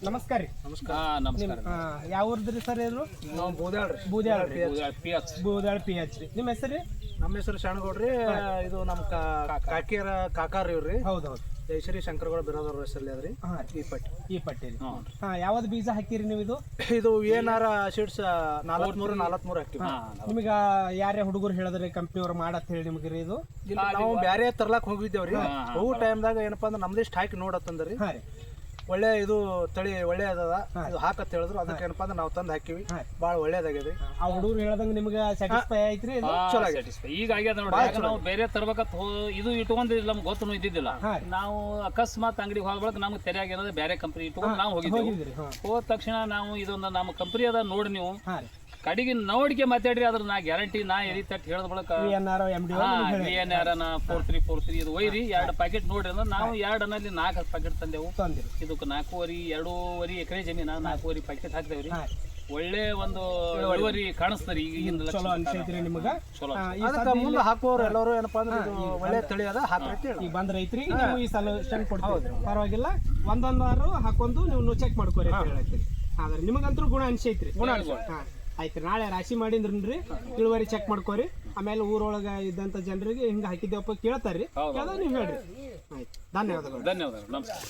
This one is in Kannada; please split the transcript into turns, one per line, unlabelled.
ನಮಸ್ಕಾರ ರೀ.
ನಮಸ್ಕಾರ.
ಯಾವ ಊರ್ದ್ರಿ ಸರ್ ಇದು?
ನಾವು
ಬೂದ್ಯಾಳ PH ರೀ. ನಿಮ್ಮ ಹೆಸರು ರೀ?
ನಮ್ಮ ಹೆಸರು ಶಾಣಗೌಡ್ರಿ. ಇದು ನಮ್ಮ ಕಾಕಿಯರ ಕಾಕಾರ್ ಇವ್ರಿ.
ಹೌದೌದು.
ಜಯಶ್ರೀ ಶಂಕರಗೌಡ ಬಿರಾದವ್ರ ಹೆಸರಲ್ಲಿ ಅದ್ರಿ. ಈ ಪಟ್ಟಿ
ರೀ. ಯಾವ್ದು ಬೀಜ ಹಾಕಿರಿ ನೀವು?
ಇದು ಏನಾರ ಸೀಡ್ಸ್ 43 ಹಾಕಿವಿ.
ನಿಮಗ ಯಾರೇ ಹುಡುಗರು ಹೇಳಿದ್ರಿ ಕಂಪ್ನಿಯವ್ರು ಮಾಡತ್ ಹೇಳಿ ನಿಮ್ಗೆ ರೀ ಇದು?
ನಾವು ಬ್ಯಾರೆ ತರ್ಲಾಕ್ ಹೋಗಿದ್ದೇವ್ರಿ. ಹೋಗೋ ಟೈಮ್ದಾಗ ಏನಪ್ಪಾ ಅಂದ್ರೆ ನಮ್ದಿಷ್ಟು ಹಾಕಿ ನೋಡತ್ತಂದ್ರಿ. ಒಳ್ಳೆ ಇದು ತಳಿ ಒಳ್ಳೆ ಅದ, ಇದು ಹಾಕತ್ ಹೇಳಿದ್ರು. ಅದಕ್ಕೆ ಏನಪ್ಪಾ ಅಂದ್ರೆ ನಾವು ತಂದು ಹಾಕಿವಿ. ಬಾಳ ಒಳ್ಳೇದಾಗ್ಯದ್ರಿ.
ಆ ಹುಡುಗರು ಹೇಳ್ದಂಗ ನಿಮ್ಗೆ ಸ್ಯಾಟಿಸ್ಫೈ ಐತ್ರಿ?
ಚಲೋ
ಈಗ ಆಗ್ಯದ ನೋಡ್ರಿ. ನಾವು ಬೇರೆ ತರ್ಬೇಕತ್ ಇದು ಇಟ್ಕೊಂಡಿಲ್ಲ, ನಮ್ಗೆ ಗೊತ್ತು ಇದ್ದಿದ್ದಿಲ್ಲ. ನಾವು ಅಕಸ್ಮಾತ್ ಅಂಗಡಿಗೆ ಹೋಗ್ಬೇಕು, ನಮ್ಗೆ ತೆರೆಯಾಗಿ ಏನಂದ್ರೆ ಬೇರೆ ಕಂಪನಿ ಇಟ್ಕೊಂಡು ನಾವು ಹೋಗಿದ್ವಿ. ಹೋದ ತಕ್ಷಣ ನಾವು ಇದೊಂದು ನಮ್ಮ ಕಂಪನಿ ಅದ ನೋಡಿ, ನೀವು ಕಡೆಗೆ ನೋಡಿಕೆ ಮಾತಾಡ್ರಿ. ಅದ್ರ ನಾ ಗ್ಯಾರಂಟಿ ನಾ ಎರಿ ತಟ್ಟು ಹೇಳಿದ ಬಳಕ VNR 4343 ಇದು ಒಯ್ರಿ 2 ಪ್ಯಾಕೆಟ್ ನೋಡ್ರಿ ಅಂದ್ರೆ ನಾವು 2 ಅನ್ನಲ್ಲಿ 4 ಪ್ಯಾಕೆಟ್ ತಂದೆವು. ಇದಕ್ಕೆ 2.5 ಎಕರೆ ಜಮೀನ 4 ಪ್ಯಾಕೆಟ್ ಹಾಕ್ದೇವ್ರಿ. ಒಳ್ಳೆ ಒಂದು ಇಳುವರಿ ಕಾಣಿಸ್ತರಿ. ಈಗಿನ
ಚಲೋ ಅನ್ಸೈತ್ರಿ ನಿಮಗ?
ಮುಂದೆ ಹಾಕೋರು ಎಲ್ಲರೂ ಏನಪ್ಪಾ ಅಂದ್ರೆ ಇದು ಒಳ್ಳೆ ತಳಿ ಅದ ಹಾಕ್ರಿ.
ಈಗ ಬಂದ ರೈತರಿಗೆ ನೀವು ಈ ಸೊಲ್ಯೂಷನ್ ಕೊಡ್ತೀವಿ, ಪರವಾಗಿಲ್ಲ. ಒಂದೊಂದಾರು ಹಾಕೊಂಡು ನೀವು ಚೆಕ್ ಮಾಡ್ಕೋರಿ ಅಂತ ಹೇಳ್ತೀರಿ. ಆದ್ರೆ ನಿಮಗಂತೂ ಗುಣ ಅನ್ಸೈತ್ರಿ? ಆಯ್ತು, ನಾಳೆ ರಾಶಿ ಮಾಡಿದ್ರಿ ಇಳುವರಿ ಚೆಕ್ ಮಾಡ್ಕೋರಿ. ಆಮೇಲೆ ಊರೊಳಗ ಇದ್ದಂತ ಜನರಿಗೆ ಹಿಂಗ ಹಾಕಿದ್ದೇವಪ್ಪ ಕೇಳ್ತಾರ್ರಿ, ನೀವು ಹೇಳ್ರಿ. ಆಯ್ತು, ಧನ್ಯವಾದಗಳು.
ನಮಸ್ಕಾರ.